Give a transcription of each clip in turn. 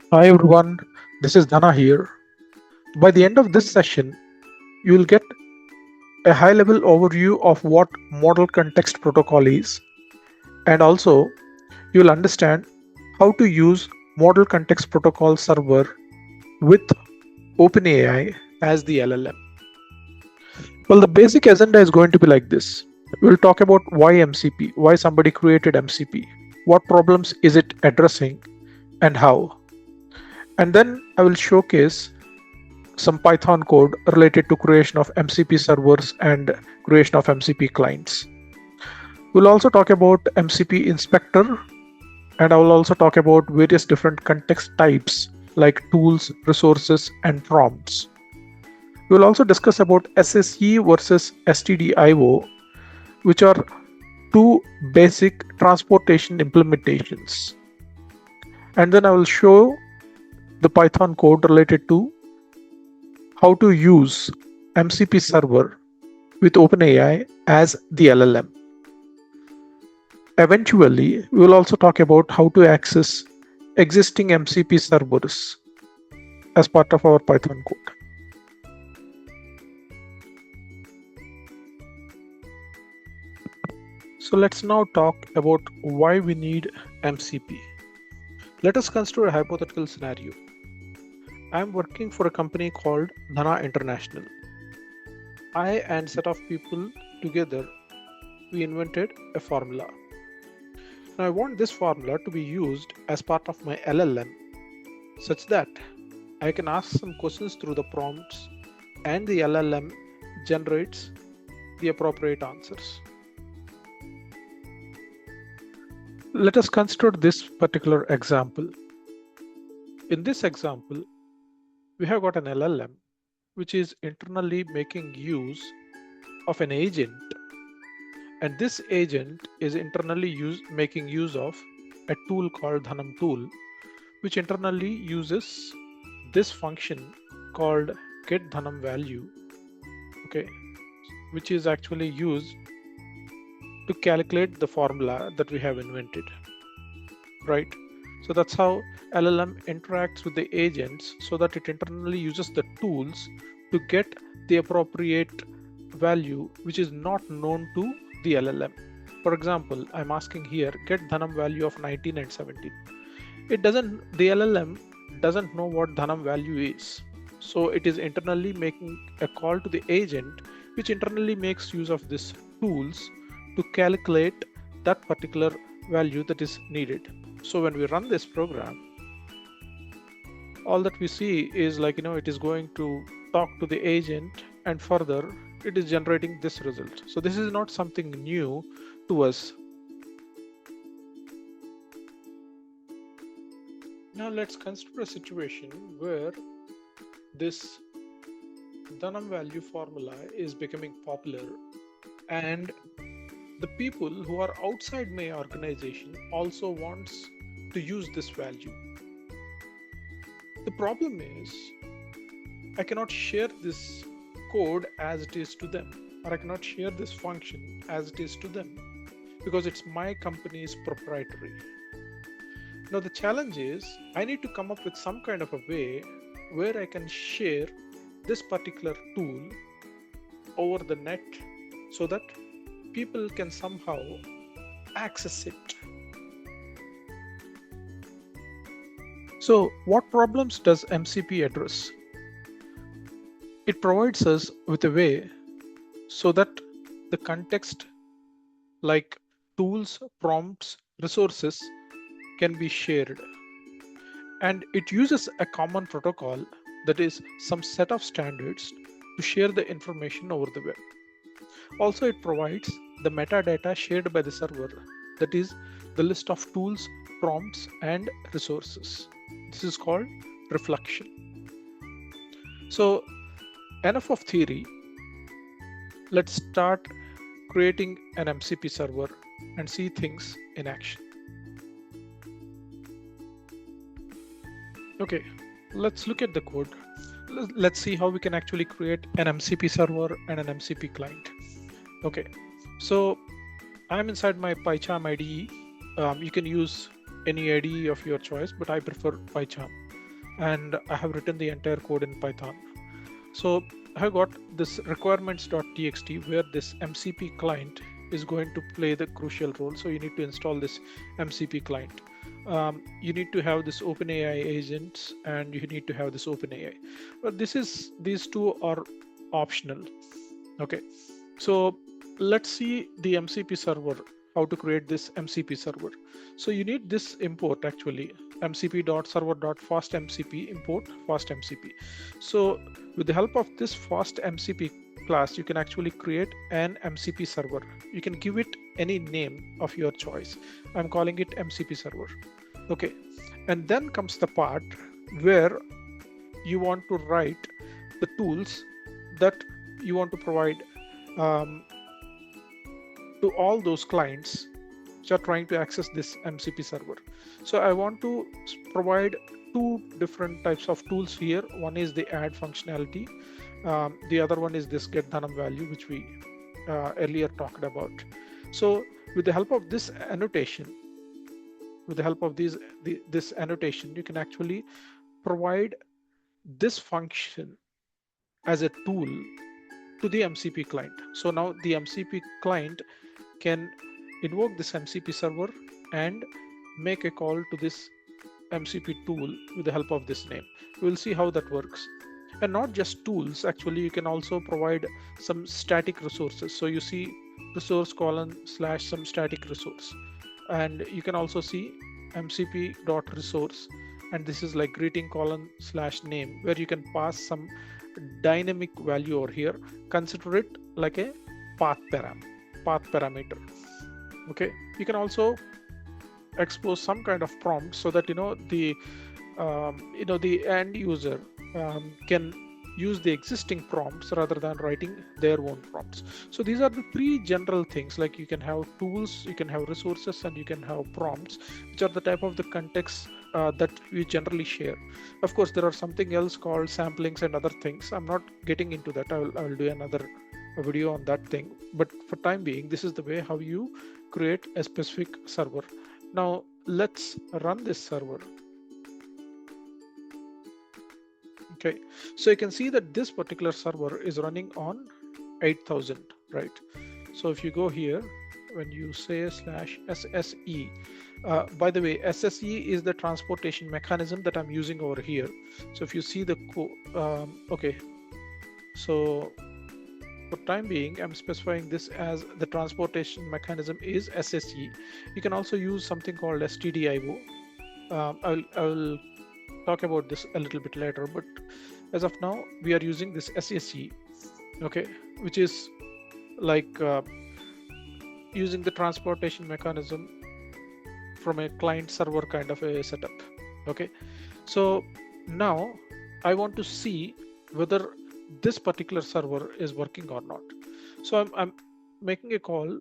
Hi everyone, this is Dhana here. By the end of this session, you will get a high level overview of what Model Context Protocol is, and also you will understand how to use Model Context Protocol server with OpenAI as the LLM. Well, the basic agenda is going to be like this. We'll talk about why MCP, why somebody created MCP, what problems is it addressing, and how. And then I will showcase some Python code related to creation of MCP servers and creation of MCP clients. We'll also talk about MCP inspector, and I will also talk about various different context types like tools, resources, and prompts. We'll also discuss about SSE versus STDIO, which are two basic transportation implementations. And then I will show the Python code related to how to use MCP server with OpenAI as the LLM. Eventually, we will also talk about how to access existing MCP servers as part of our Python code. So let's now talk about why we need MCP. Let us consider a hypothetical scenario. I am working for a company called Dhana International. I and set of people together, we invented a formula. Now I want this formula to be used as part of my LLM such that I can ask some questions through the prompts and the LLM generates the appropriate answers. Let us consider this particular example. In this example, we have got an LLM which is internally making use of an agent, and this agent is internally making use of a tool called Dhanam tool, which internally uses this function called get Dhanam value, okay, which is actually used to calculate the formula that we have invented, right? So that's how LLM interacts with the agents so that it internally uses the tools to get the appropriate value which is not known to the LLM. For example, I'm asking here get Dhanam value of 19 and 17. The LLM doesn't know what Dhanam value is. So it is internally making a call to the agent which internally makes use of these tools to calculate that particular value that is needed. So when we run this program, all that we see is it is going to talk to the agent and further it is generating this result. So this is not something new to us. Now let's consider a situation where this Dhanam value formula is becoming popular and the people who are outside my organization also wants to use this value. The problem is I cannot share this code as it is to them, or I cannot share this function as it is to them because it's my company's proprietary. Now the challenge is I need to come up with some kind of a way where I can share this particular tool over the net so that people can somehow access it. So what problems does MCP address? It provides us with a way so that the context like tools, prompts, resources can be shared. And it uses a common protocol that is some set of standards to share the information over the web. Also, it provides the metadata shared by the server, that is the list of tools, prompts, and resources. This is called reflection. So enough of theory. Let's start creating an MCP server and see things in action. Okay, let's look at the code. Let's see how we can actually create an MCP server and an MCP client. Okay, so I'm inside my PyCharm IDE. You can use any IDE of your choice, but I prefer PyCharm. and I have written the entire code in Python. So I have got this requirements.txt where this MCP client is going to play the crucial role. So you need to install this MCP client. You need to have this OpenAI agents, and you need to have this OpenAI. But these two are optional. Okay, so let's see the MCP server, how to create this MCP server. So you need this import actually, mcp.server.fastMCP import fastMCP. So with the help of this fastMCP class, you can actually create an MCP server. You can give it any name of your choice. I'm calling it MCP server. Okay, and then comes the part where you want to write the tools that you want to provide to all those clients which are trying to access this MCP server. So I want to provide two different types of tools here. One is the add functionality. The other one is this get dhanam value, which we earlier talked about. So with the help of this annotation, this annotation, you can actually provide this function as a tool to the MCP client. So now the MCP client can invoke this MCP server and make a call to this MCP tool with the help of this name. We'll see how that works. And not just tools, actually, you can also provide some static resources. So you see resource colon / some static resource. And you can also see mcp.resource. And this is like greeting colon / name, where you can pass some dynamic value over here. Consider it like a path parameter. Okay, you can also expose some kind of prompt so that the end user can use the existing prompts rather than writing their own prompts. So these are the three general things, like you can have tools, you can have resources, and you can have prompts, which are the type of the context that we generally share. Of course, there are something else called samplings and other things. I'm not getting into that. I will do another video on that thing. But for time being, this is the way how you create a specific server. Now let's run this server. Okay, so you can see that this particular server is running on 8000, right? So if you go here, when you say /SSE, by the way, SSE is the transportation mechanism that I'm using over here. So if you see the okay, so for time being, I'm specifying this as the transportation mechanism is SSE. You can also use something called STDIO. I will talk about this a little bit later, but as of now, we are using this SSE, okay, which is like using the transportation mechanism from a client server kind of a setup. Okay, so now I want to see whether this particular server is working or not. So I'm making a call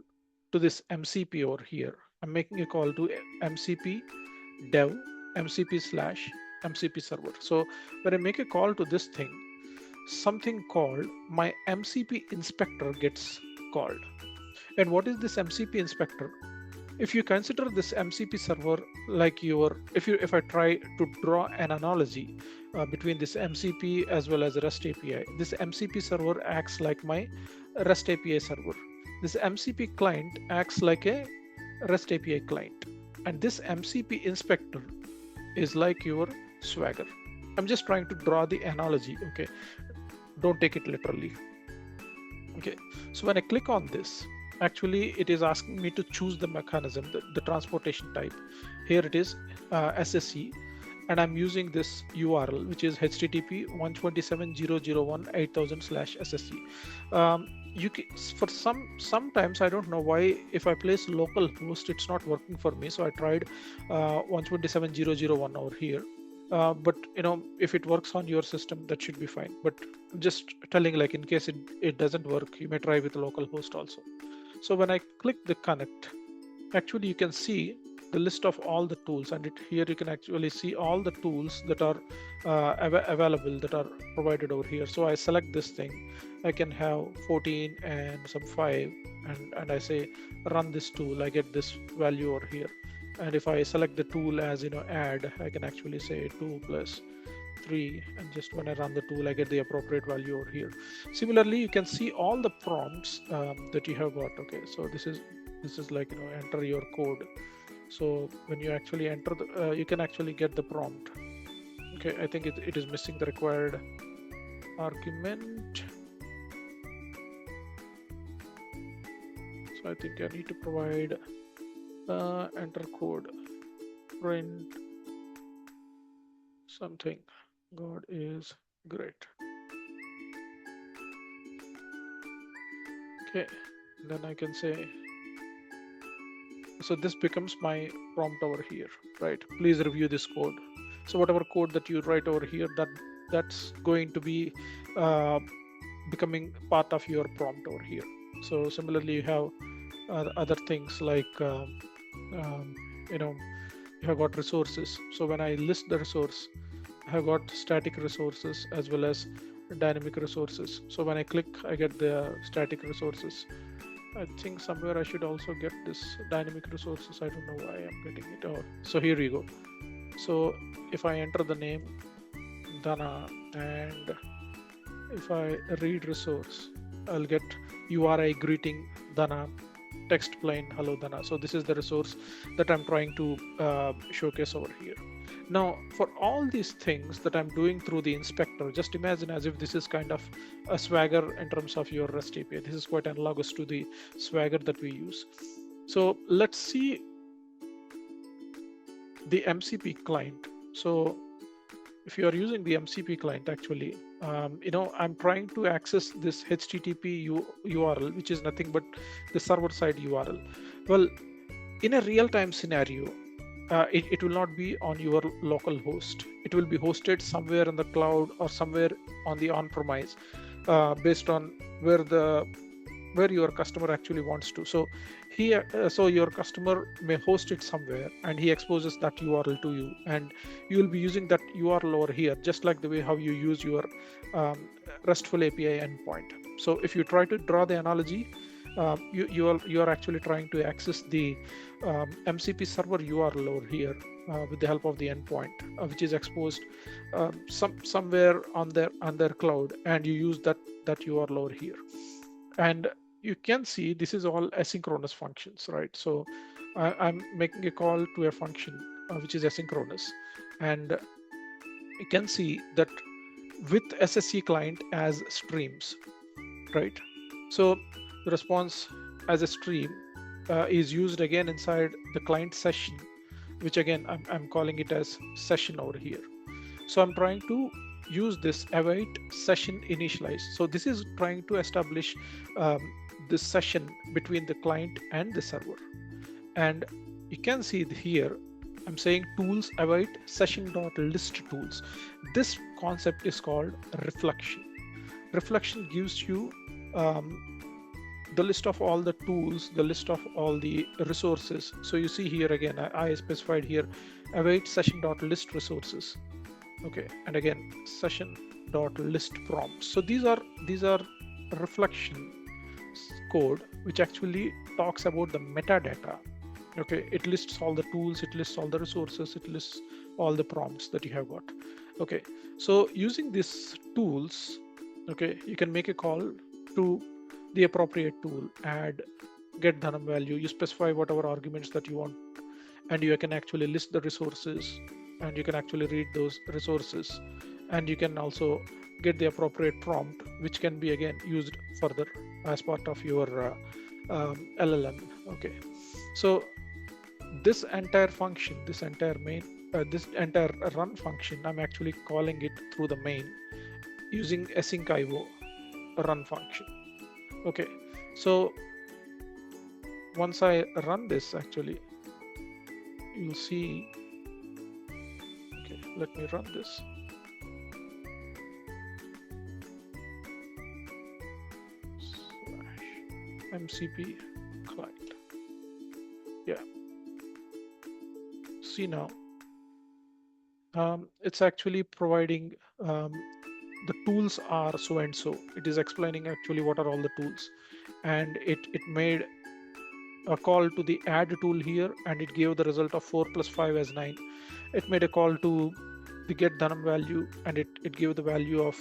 to this MCP over here. I'm making a call to MCP dev MCP/MCP server. So when I make a call to this thing, something called my MCP inspector gets called. And what is this MCP inspector? If you consider this MCP server like if I try to draw an analogy between this MCP as well as REST API, this MCP server acts like my REST API server. This MCP client acts like a REST API client, and this MCP inspector is like your Swagger. I'm just trying to draw the analogy. Okay, don't take it literally. Okay, so when I click on this, actually it is asking me to choose the mechanism, the transportation type. Here it is SSE, and I'm using this URL, which is http://127.0.0.1/8000/SSE. You can, for sometimes I don't know why, if I place localhost, it's not working for me. So I tried 127.0.0.1 over here. But if it works on your system, that should be fine. But I'm just telling, like, in case it doesn't work, you may try with localhost also. So when I click the connect, actually you can see the list of all the tools, and here you can actually see all the tools that are available, that are provided over here. So I select this thing. I can have 14 and some 5, and I say run this tool. I get this value over here. And if I select the tool as add, I can actually say 2 plus 3, and just when I run the tool, I get the appropriate value over here. Similarly, you can see all the prompts that you have got. Okay, so this is like, you know, enter your code. So when you actually enter the, you can actually get the prompt. Okay, I think it is missing the required argument. So I think I need to provide enter code, print something. God is great. Okay, then I can say, so this becomes my prompt over here, right? Please review this code. So whatever code that you write over here, that's going to be becoming part of your prompt over here. So similarly, you have other things like you know, you have got resources. So when I list the resource, I have got static resources as well as dynamic resources. So when I click, I get the static resources. I think somewhere I should also get this dynamic resources. I don't know why I'm getting it. Oh, so here we go. So if I enter the name Dana, and if I read resource, I'll get URI greeting Dana, text plain hello Dana. So this is the resource that I'm trying to showcase over here. Now, for all these things that I'm doing through the inspector, just imagine as if this is kind of a Swagger in terms of your REST API. This is quite analogous to the Swagger that we use. So let's see the MCP client. So if you are using the MCP client, actually, you know, I'm trying to access this HTTP URL, which is nothing but the server side URL. Well, in a real-time scenario, it will not be on your local host. It will be hosted somewhere in the cloud or somewhere on the on-premise, based on where your customer actually wants to. So here, so your customer may host it somewhere, and he exposes that URL to you, and you will be using that URL over here, just like the way how you use your RESTful API endpoint. So if you try to draw the analogy, you are actually trying to access the MCP server URL over here with the help of the endpoint, which is exposed somewhere on their cloud, and you use that URL over here. And you can see this is all asynchronous functions, right? So I'm making a call to a function which is asynchronous, and you can see that with SSC client as streams, right? So the response as a stream is used again inside the client session, which again I'm calling it as session over here. So I'm trying to use this await session initialize. So this is trying to establish this session between the client and the server. And you can see here I'm saying tools await session.list tools. This concept is called reflection. Reflection gives you the list of all the tools, the list of all the resources. So you see here again, I specified here await session.list resources. Okay, and again session.list prompts. So these are reflection code which actually talks about the metadata. Okay, it lists all the tools, it lists all the resources, it lists all the prompts that you have got. Okay, so using these tools, okay, you can make a call to the appropriate tool, add get dhanam value. You specify whatever arguments that you want, and you can actually list the resources, and you can actually read those resources, and you can also get the appropriate prompt, which can be again used further as part of your LLM. Okay, so this entire function, this entire main, this entire run function, I'm actually calling it through the main using async IO run function. Okay, so once I run this, actually, you'll see. Okay, let me run this. MCP client. Yeah. See now, it's actually providing the tools are so and so. It is explaining actually what are all the tools, and it made a call to the add tool here, and it gave the result of 4 + 5 as 9. It made a call to the get dhanam value, and it gave the value of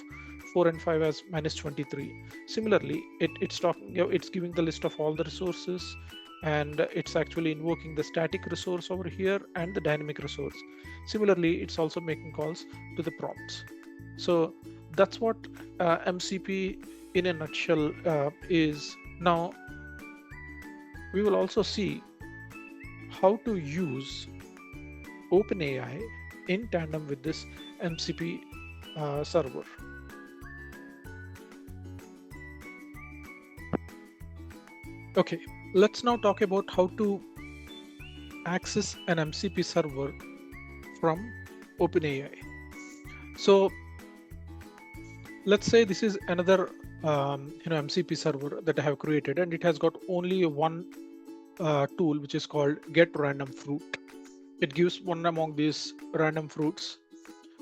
4 and 5 as -23. Similarly, it's giving the list of all the resources, and it's actually invoking the static resource over here and the dynamic resource. Similarly, it's also making calls to the prompts. So that's what MCP in a nutshell is. Now we will also see how to use OpenAI in tandem with this MCP server. Okay, let's now talk about how to access an MCP server from OpenAI. So let's say this is another MCP server that I have created, and it has got only one tool, which is called get random fruit. It gives one among these random fruits.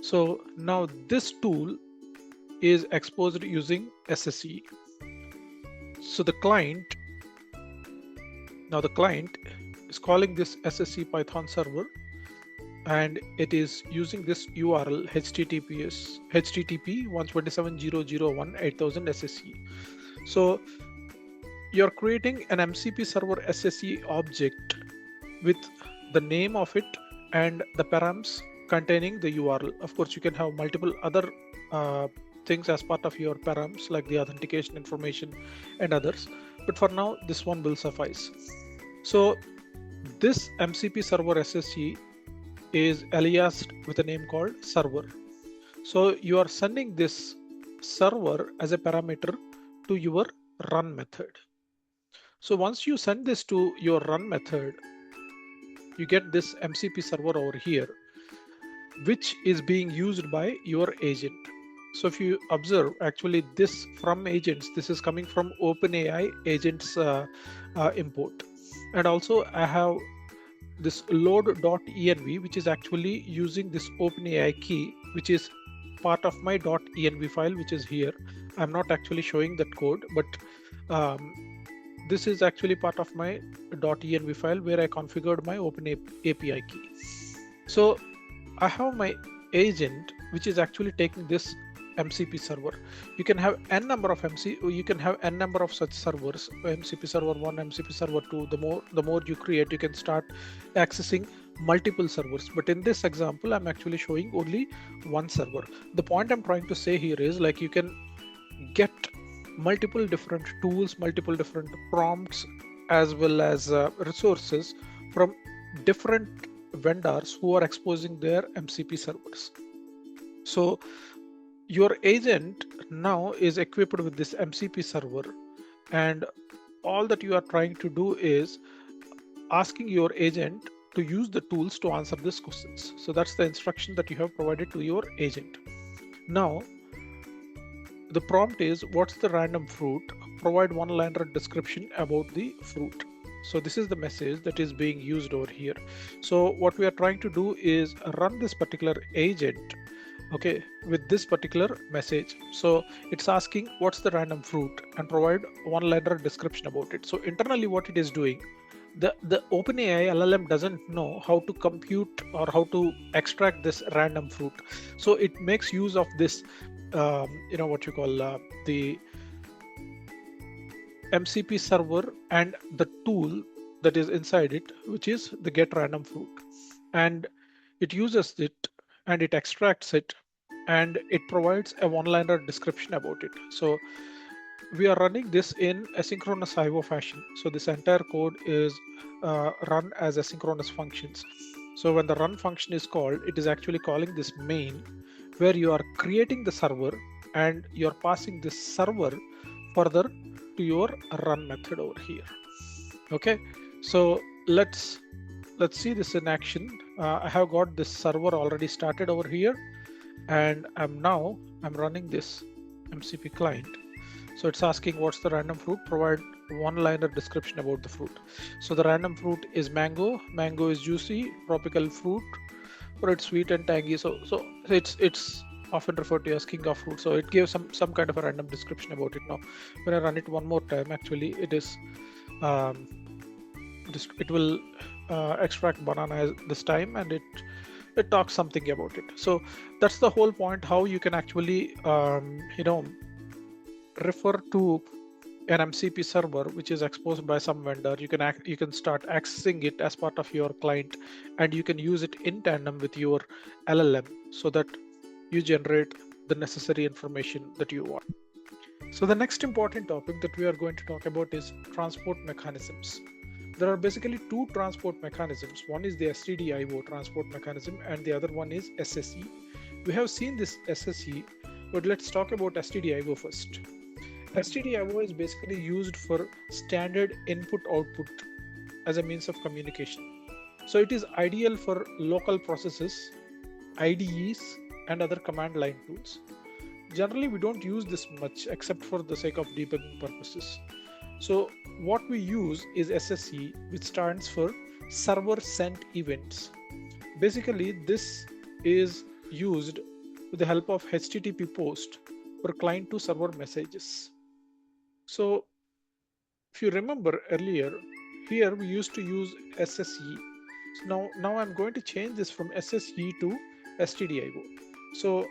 So now this tool is exposed using SSE. So the client is calling this SSE Python server, and it is using this URL http 127.0.0.1 SSE. So you're creating an MCP server SSE object with the name of it and the params containing the URL. Of course, you can have multiple other things as part of your params, like the authentication information and others, but for now this one will suffice. So this MCP server SSE is aliased with a name called server. So you are sending this server as a parameter to your run method. So once you send this to your run method, you get this MCP server over here, which is being used by your agent. So if you observe, actually this from agents, this is coming from OpenAI agents import. And also I have this load.env, which is actually using this OpenAI key, which is part of my .env file, which is here. I'm not actually showing that code, but this is actually part of my .env file where I configured my OpenAPI key. So I have my agent, which is actually taking this MCP server. You can have n number of such servers, MCP server 1, MCP server 2. The more you create, you can start accessing multiple servers. But in this example, I'm actually showing only one server. The point I'm trying to say here is, like, you can get multiple different tools, multiple different prompts, as well as resources from different vendors who are exposing their MCP servers. So your agent now is equipped with this MCP server, and all that you are trying to do is asking your agent to use the tools to answer these questions. So that's the instruction that you have provided to your agent. Now the prompt is, what's the random fruit? Provide one-liner description about the fruit. So this is the message that is being used over here. So what we are trying to do is run this particular agent, okay, with this particular message. So it's asking what's the random fruit and provide one-liner description about it. So internally what it is doing, the OpenAI LLM doesn't know how to compute or how to extract this random fruit. So it makes use of this what you call the MCP server and the tool that is inside it, which is the get random fruit, and it uses it and it extracts it and it provides a one-liner description about it. So we are running this in asynchronous IO fashion. So this entire code is run as asynchronous functions. So when the run function is called, it is actually calling this main, where you are creating the server and you're passing this server further to your run method over here. Okay, so let's see this in action. I have got this server already started over here, and I'm running this MCP client. So it's asking what's the random fruit, provide one-liner description about the fruit. So the random fruit is mango. Mango is juicy, tropical fruit, or it's sweet and tangy. So it's often referred to as king of fruit. So it gives some kind of a random description about it. Now when I run it one more time, actually it is it will extract banana this time, and it it talks something about it. So that's the whole point, how you can actually refer to an MCP server which is exposed by some vendor. You can start accessing it as part of your client, and you can use it in tandem with your LLM so that you generate the necessary information that you want. So the next important topic that we are going to talk about is transport mechanisms. There are basically two transport mechanisms. One is the STDIO transport mechanism and the other one is SSE. We have seen this SSE, but let's talk about STDIO first. STDIO is basically used for standard input output as a means of communication. So it is ideal for local processes, IDEs, and other command line tools. Generally, we don't use this much except for the sake of debugging purposes. So what we use is SSE, which stands for server sent events. Basically, this is used with the help of HTTP post for client to server messages. So if you remember earlier, here we used to use SSE. So now I'm going to change this from SSE to STDIO. So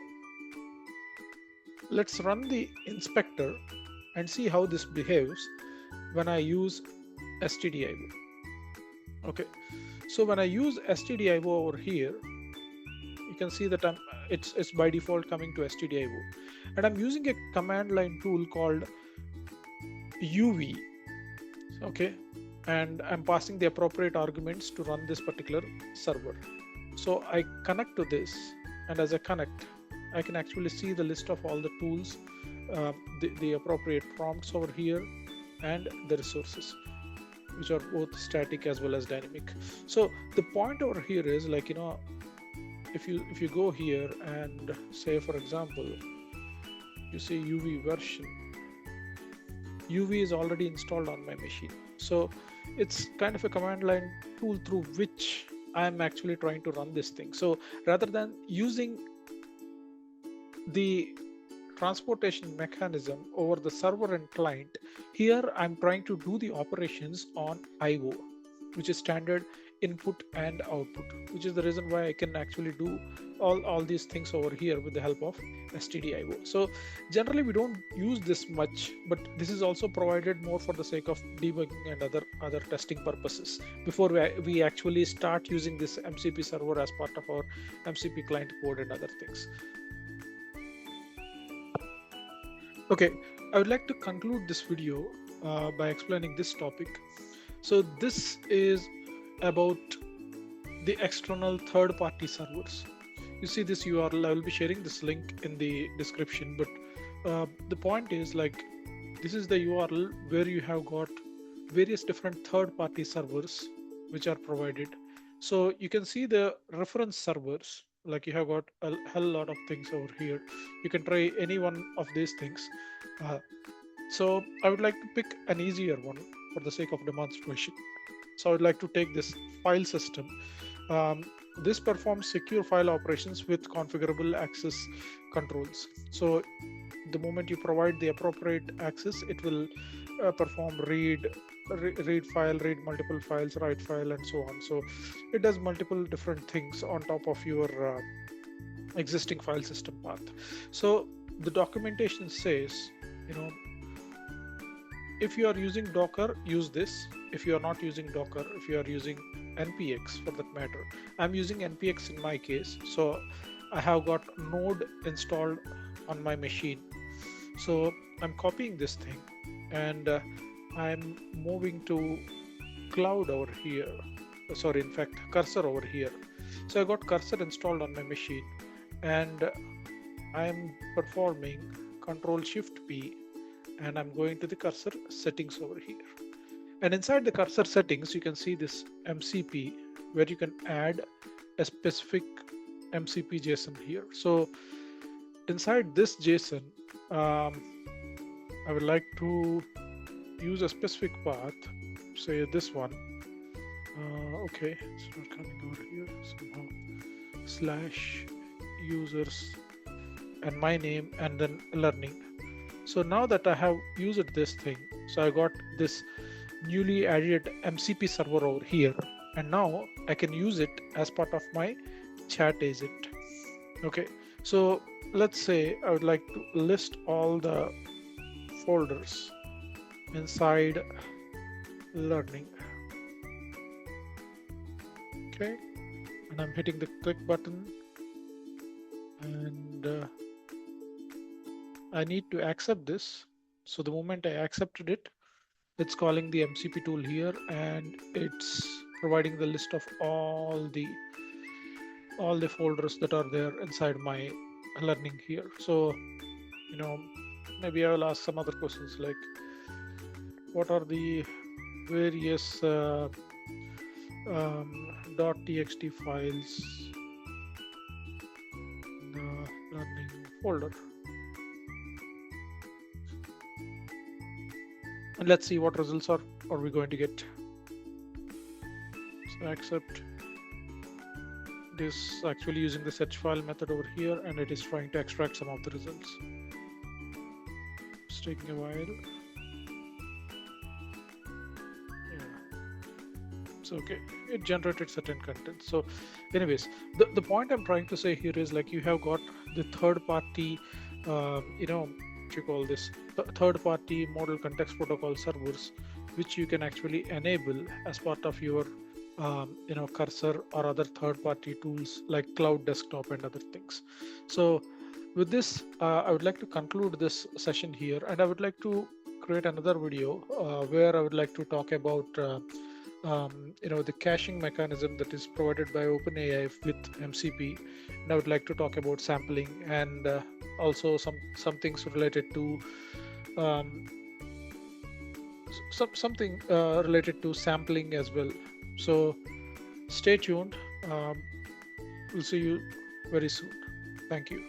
let's run the inspector and see how this behaves when I use STDIO. Okay, so when I use STDIO over here, you can see that it's by default coming to STDIO, and I'm using a command line tool called UV. Okay, and I'm passing the appropriate arguments to run this particular server. So I connect to this, and as I connect, I can actually see the list of all the tools, the appropriate prompts over here, and the resources, which are both static as well as dynamic. So the point over here is, like, if you go here and say, for example, you say UV version, UV is already installed on my machine. So it's kind of a command line tool through which I'm actually trying to run this thing. So rather than using the transportation mechanism over the server and client, here I'm trying to do the operations on IO, which is standard input and output, which is the reason why I can actually do all these things over here with the help of STDIO. So generally we don't use this much, but this is also provided more for the sake of debugging and other testing purposes before we actually start using this MCP server as part of our MCP client code and other things. Okay, I would like to conclude this video by explaining this topic. So this is about the external third-party servers. You see this URL, I will be sharing this link in the description, but the point is, like, this is the URL where you have got various different third-party servers which are provided. So you can see the reference servers, like you have got a hell lot of things over here. You can try any one of these things. So I would like to pick an easier one for the sake of demonstration. So I would like to take this file system. This performs secure file operations with configurable access controls. So the moment you provide the appropriate access, it will perform read file, read multiple files, write file, and so on. So it does multiple different things on top of your existing file system path. So the documentation says, if you are using Docker, use this. If you are not using Docker, if you are using NPX for that matter, I'm using NPX in my case. So I have got Node installed on my machine. So I'm copying this thing and I'm moving to cloud over here. Sorry, in fact, cursor over here. So I got cursor installed on my machine and I'm performing Control-Shift-P and I'm going to the cursor settings over here. And inside the cursor settings, you can see this MCP where you can add a specific MCP JSON here. So inside this JSON, I would like to use a specific path, say this one. Okay, it's not coming over here somehow. /users and my name and then learning. So now that I have used this thing, so I got this newly added MCP server over here, and now I can use it as part of my chat agent. Okay, so let's say I would like to list all the folders inside learning. Okay, and I'm hitting the click button, and I need to accept this. So the moment I accepted it, it's calling the MCP tool here, and it's providing the list of all the folders that are there inside my learning here. So maybe I will ask some other questions like, what are the various .txt files in the learning folder, and let's see what results are we going to get. So accept this, actually using the search file method over here, and it is trying to extract some of the results. It's taking a while. So okay, it generated certain content. So anyways, the point I'm trying to say here is, like, you have got the third party what you call this, third party model context protocol servers, which you can actually enable as part of your cursor or other third party tools like cloud desktop and other things. So with this, I would like to conclude this session here, and I would like to create another video where I would like to talk about the caching mechanism that is provided by OpenAI with MCP, and I would like to talk about sampling and also some things related to something related to sampling as well. So stay tuned. We'll see you very soon. Thank you.